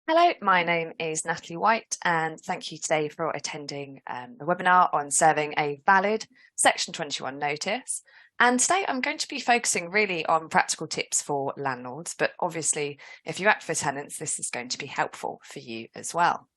Hello, my name is Natalie White, and thank you today for attending the webinar on serving a valid Section 21 notice. And today I'm going to be focusing really on practical tips for landlords, but obviously if you act for tenants, this is going to be helpful for you as well.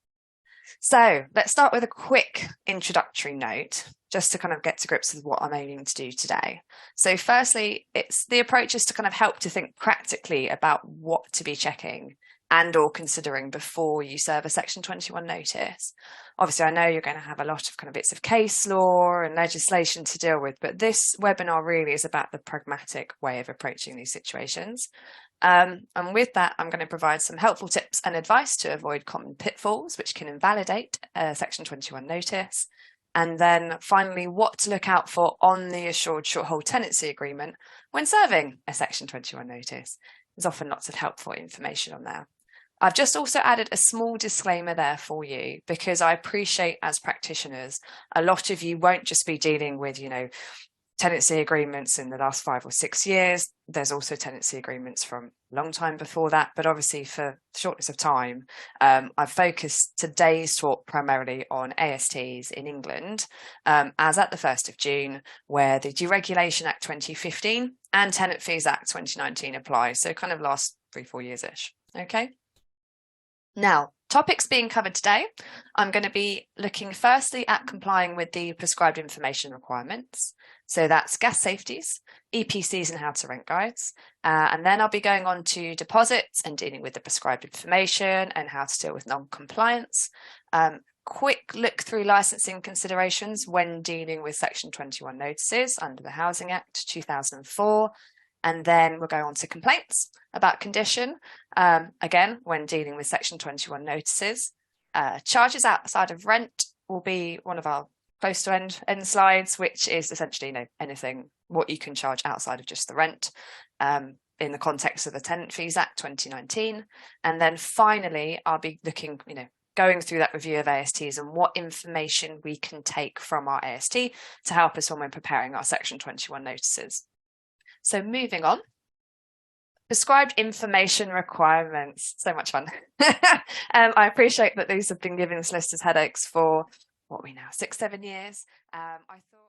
So let's start with a quick introductory note, just to kind of get to grips with what I'm aiming to do today. So firstly, the approach is to kind of help to think practically about what to be checking and or considering before you serve a Section 21 notice. Obviously, I know you're going to have a lot of kind of bits of case law and legislation to deal with, but this webinar really is about the pragmatic way of approaching these situations. And with that, I'm going to provide some helpful tips and advice to avoid common pitfalls, which can invalidate a Section 21 notice. And then finally, what to look out for on the assured short hold tenancy agreement when serving a Section 21 notice. There's often lots of helpful information on there. I've just also added a small disclaimer there for you, because I appreciate as practitioners, a lot of you won't just be dealing with, tenancy agreements in the last 5 or 6 years. There's also tenancy agreements from a long time before that. But obviously for shortness of time, I've focused today's talk primarily on ASTs in England, as at the 1st of June, where the Deregulation Act 2015 and Tenant Fees Act 2019 apply. So kind of last 3-4 years-ish. Okay. Now, topics being covered today, I'm going to be looking firstly at complying with the prescribed information requirements. So that's gas safeties, EPCs and how to rent guides. And then I'll be going on to deposits and dealing with the prescribed information and how to deal with non-compliance. Quick look through licensing considerations when dealing with Section 21 notices under the Housing Act 2004. And then we'll go on to complaints about condition, again, when dealing with Section 21 notices. Charges outside of rent will be one of our close to end slides, which is essentially anything what you can charge outside of just the rent in the context of the Tenant Fees Act 2019. And then finally, I'll be looking, going through that review of ASTs and what information we can take from our AST to help us when we're preparing our Section 21 notices. So moving on, prescribed information requirements, so much fun. I appreciate that these have been giving solicitors headaches for, 6-7 years. I thought